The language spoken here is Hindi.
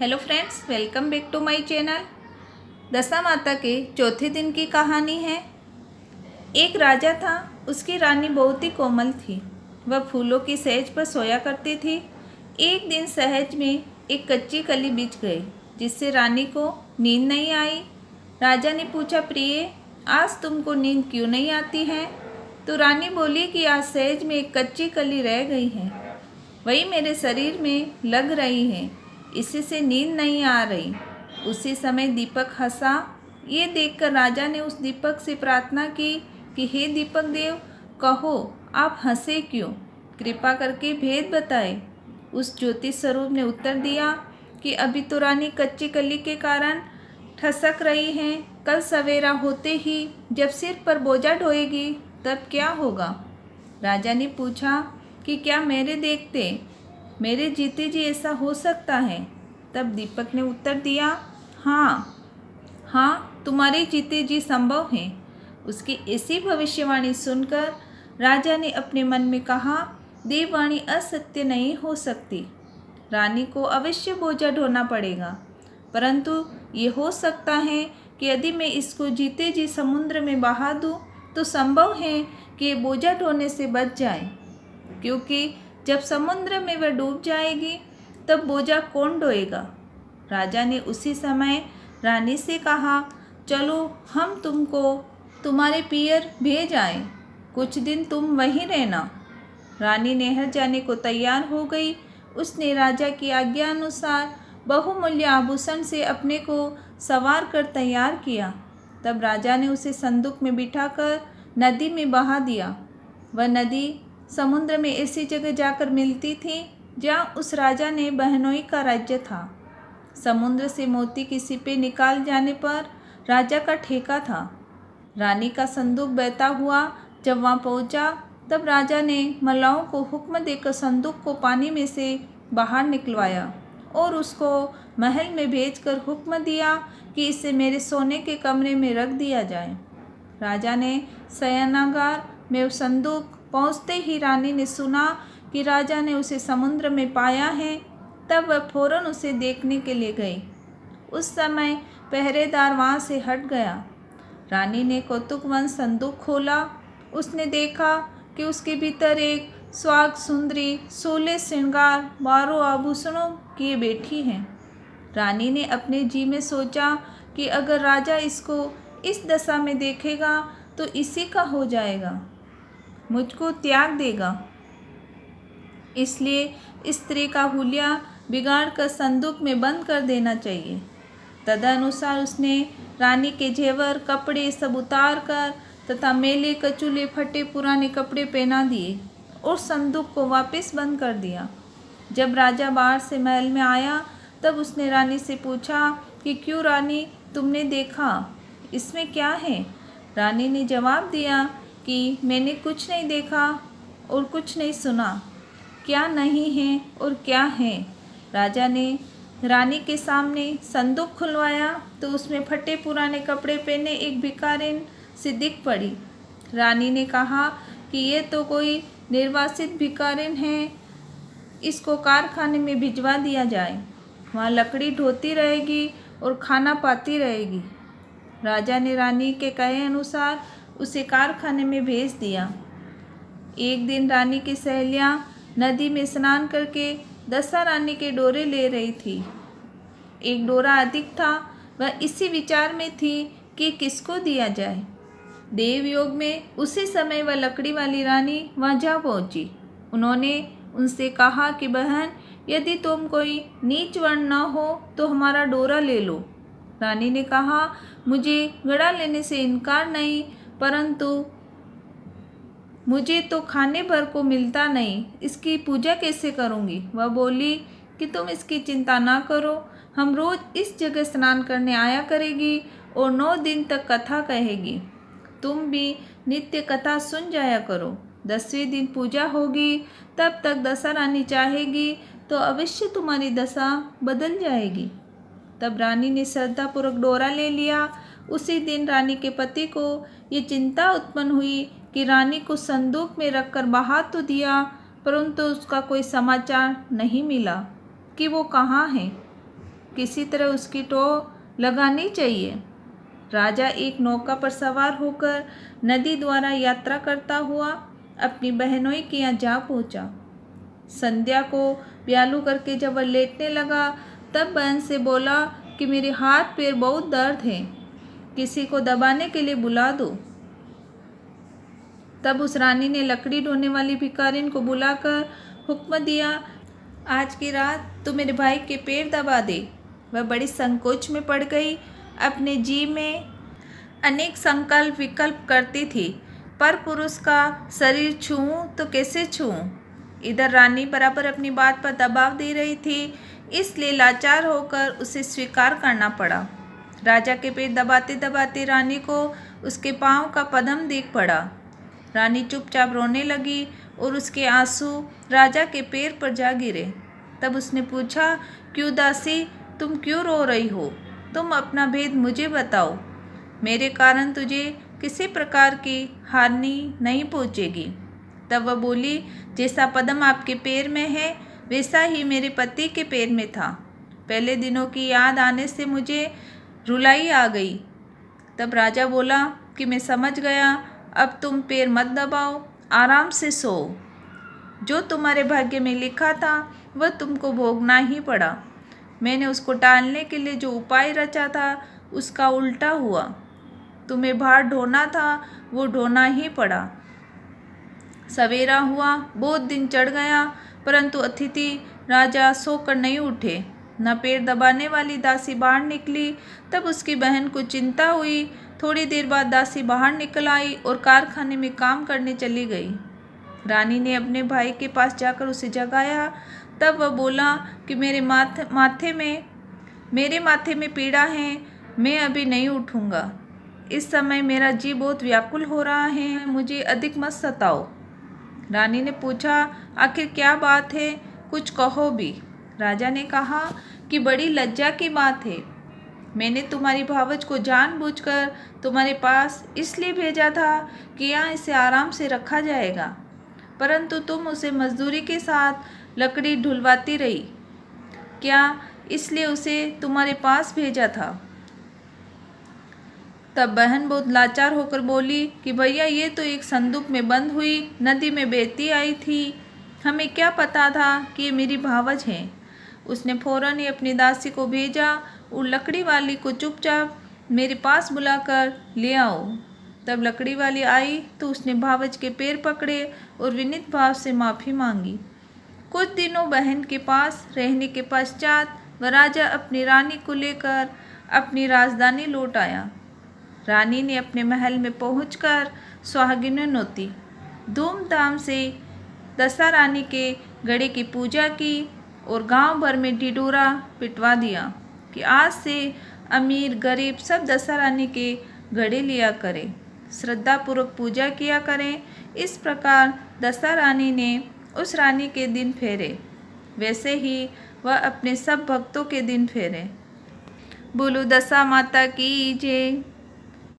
Hello friends, welcome back to my channel. Dasha Mata के चौथे दिन की कहानी है। एक राजा था, उसकी रानी बहुत ही कोमल थी। वह फूलों की सहज पर सोया करती थी। एक दिन सहज में एक कच्ची कली बिछ गई, जिससे रानी को नींद नहीं आई। राजा ने पूछा, प्रिय, आज तुमको नींद क्यों नहीं आती है? तो रानी बोली कि आज सहज में एक कच्ची कली रह गई है, वही मेरे शरीर में लग रही है, इसी से नींद नहीं आ रही। उसी समय दीपक हंसा। ये देखकर राजा ने उस दीपक से प्रार्थना की कि हे दीपक देव, कहो आप हंसे क्यों? कृपा करके भेद बताए। उस ज्योति स्वरूप ने उत्तर दिया कि अभी तो रानी कच्ची कली के कारण ठसक रही हैं। कल सवेरा होते ही जब सिर पर बोझा ढोएगी तब क्या होगा? राजा ने पूछा कि क्या मेरे देखते मेरे जीते जी ऐसा हो सकता है? तब दीपक ने उत्तर दिया, हाँ हाँ, तुम्हारे जीते जी संभव है। उसकी ऐसी भविष्यवाणी सुनकर राजा ने अपने मन में कहा, देववाणी असत्य नहीं हो सकती। रानी को अवश्य बोझा ढोना पड़ेगा, परंतु ये हो सकता है कि यदि मैं इसको जीते जी समुद्र में बहा दूँ तो संभव है कि ये बोझा ढोने से बच जाए, क्योंकि जब समुद्र में वह डूब जाएगी तब बोझा कौन ढोएगा? राजा ने उसी समय रानी से कहा, चलो हम तुमको तुम्हारे पियर भेज आए, कुछ दिन तुम वहीं रहना। रानी नहर जाने को तैयार हो गई। उसने राजा की आज्ञा अनुसार बहुमूल्य आभूषण से अपने को सवार कर तैयार किया। तब राजा ने उसे संदूक में बिठाकर नदी में बहा दिया। वह नदी समुद्र में ऐसी जगह जाकर मिलती थी जहाँ उस राजा ने बहनोई का राज्य था। समुद्र से मोती की सिपे निकाल जाने पर राजा का ठेका था। रानी का संदूक बहता हुआ जब वहाँ पहुँचा तब राजा ने मल्लाहों को हुक्म देकर संदूक को पानी में से बाहर निकलवाया और उसको महल में भेजकर हुक्म दिया कि इसे मेरे सोने के कमरे में रख दिया जाए। राजा ने शयनागार में संदूक पहुँचते ही रानी ने सुना कि राजा ने उसे समुद्र में पाया है। तब वह फौरन उसे देखने के लिए गई। उस समय पहरेदार वहाँ से हट गया। रानी ने कौतुकवश संदूक खोला। उसने देखा कि उसके भीतर एक स्वाग सुंदरी 16 श्रृंगार 12 आभूषणों किए बैठी हैं। रानी ने अपने जी में सोचा कि अगर राजा इसको इस दशा में देखेगा तो इसी का हो जाएगा, मुझको त्याग देगा। इसलिए स्त्री का हुलिया बिगाड़ कर संदूक में बंद कर देना चाहिए। तदनुसार उसने रानी के जेवर कपड़े सब उतार कर तथा मेले कचूले फटे पुराने कपड़े पहना दिए और संदूक को वापस बंद कर दिया। जब राजा बाहर से महल में आया तब उसने रानी से पूछा कि क्यों रानी, तुमने देखा, इसमें क्या है? रानी ने जवाब दिया कि मैंने कुछ नहीं देखा और कुछ नहीं सुना। क्या नहीं है और क्या है? राजा ने रानी के सामने संदूक खुलवाया तो उसमें फटे पुराने कपड़े पहने एक भिखारिन सी दिख पड़ी। रानी ने कहा कि ये तो कोई निर्वासित भिखारिन है, इसको कारखाने में भिजवा दिया जाए, वहाँ लकड़ी ढोती रहेगी और खाना पाती रहेगी। राजा ने रानी के कहे अनुसार उसे कारखाने में भेज दिया। एक दिन रानी की सहेलियाँ नदी में स्नान करके दशा रानी के डोरे ले रही थी। एक डोरा अधिक था। वह इसी विचार में थी कि किसको दिया जाए। देवयोग में उसी समय वह लकड़ी वाली रानी वहाँ जा पहुँची। उन्होंने उनसे कहा कि बहन, यदि तुम कोई नीच वर्ण न हो तो हमारा डोरा ले लो। रानी ने कहा, मुझे घड़ा लेने से इनकार नहीं, परंतु मुझे तो खाने भर को मिलता नहीं, इसकी पूजा कैसे करूँगी? वह बोली कि तुम इसकी चिंता ना करो, हम रोज़ इस जगह स्नान करने आया करेगी और 9 दिन तक कथा कहेगी। तुम भी नित्य कथा सुन जाया करो। 10वें दिन पूजा होगी, तब तक दशा रानी चाहेगी तो अवश्य तुम्हारी दशा बदल जाएगी। तब रानी ने श्रद्धापूर्वक डोरा ले लिया। उसी दिन रानी के पति को ये चिंता उत्पन्न हुई कि रानी को संदूक में रखकर बहा तो दिया, परंतु उसका कोई समाचार नहीं मिला कि वो कहाँ है। किसी तरह उसकी टोह लगानी चाहिए। राजा एक नौका पर सवार होकर नदी द्वारा यात्रा करता हुआ अपनी बहनोई के यहाँ जा पहुँचा। संध्या को ब्यालू करके जब वह लेटने लगा तब बहन से बोला कि मेरे हाथ पैर बहुत दर्द हैं, किसी को दबाने के लिए बुला दो। तब उस रानी ने लकड़ी ढोने वाली भिखारिन को बुलाकर हुक्म दिया, आज की रात तू मेरे भाई के पैर दबा दे। वह बड़ी संकोच में पड़ गई। अपने जी में अनेक संकल्प विकल्प करती थी, पर पुरुष का शरीर छूऊं तो कैसे छूऊं। इधर रानी बराबर अपनी बात पर दबाव दे रही थी, इसलिए लाचार होकर उसे स्वीकार करना पड़ा। राजा के पैर दबाते दबाते रानी को उसके पांव का पदम दिख पड़ा। रानी चुपचाप रोने लगी और उसके आंसू राजा के पैर पर जा गिरे। तब उसने पूछा, क्यों दासी, तुम क्यों रो रही हो? तुम अपना भेद मुझे बताओ। मेरे कारण तुझे किसी प्रकार की हानि नहीं पहुँचेगी। तब वह बोली, जैसा पदम आपके पैर में है वैसा ही मेरे पति के पैर में था। पहले दिनों की याद आने से मुझे रुलाई आ गई। तब राजा बोला कि मैं समझ गया, अब तुम पैर मत दबाओ, आराम से सो। जो तुम्हारे भाग्य में लिखा था वह तुमको भोगना ही पड़ा। मैंने उसको टालने के लिए जो उपाय रचा था उसका उल्टा हुआ। तुम्हें भार ढोना था वो ढोना ही पड़ा। सवेरा हुआ, बहुत दिन चढ़ गया, परंतु अतिथि राजा सोकर नहीं उठे। न पैर दबाने वाली दासी बाहर निकली। तब उसकी बहन को चिंता हुई। थोड़ी देर बाद दासी बाहर निकल आई और कारखाने में काम करने चली गई। रानी ने अपने भाई के पास जाकर उसे जगाया। तब वह बोला कि मेरे माथे में पीड़ा है, मैं अभी नहीं उठूँगा। इस समय मेरा जी बहुत व्याकुल हो रहा है, मुझे अधिक मत सताओ। रानी ने पूछा, आखिर क्या बात है, कुछ कहो भी। राजा ने कहा कि बड़ी लज्जा की बात है। मैंने तुम्हारी भावज को जानबूझकर तुम्हारे पास इसलिए भेजा था कि यहाँ इसे आराम से रखा जाएगा, परंतु तुम उसे मजदूरी के साथ लकड़ी ढुलवाती रही। क्या इसलिए उसे तुम्हारे पास भेजा था? तब बहन बहुत लाचार होकर बोली कि भैया, ये तो एक संदूक में बंद हुई नदी में बहती आई थी, हमें क्या पता था कि ये मेरी भावज है। उसने फौरन ही अपनी दासी को भेजा और लकड़ी वाली को चुपचाप मेरे पास बुलाकर ले आओ। तब लकड़ी वाली आई तो उसने भावज के पैर पकड़े और विनीत भाव से माफ़ी मांगी। कुछ दिनों बहन के पास रहने के पश्चात वह राजा अपनी रानी को लेकर अपनी राजधानी लौट आया। रानी ने अपने महल में पहुंचकर सुहागिनों धूमधाम से दशा रानी के घड़े की पूजा की और गांव भर में ढिढोरा पिटवा दिया कि आज से अमीर गरीब सब दशा रानी के घड़े लिया करें, श्रद्धापूर्वक पूजा किया करें। इस प्रकार दशा रानी ने उस रानी के दिन फेरे, वैसे ही वह अपने सब भक्तों के दिन फेरे। बोलो दशा माता की जय।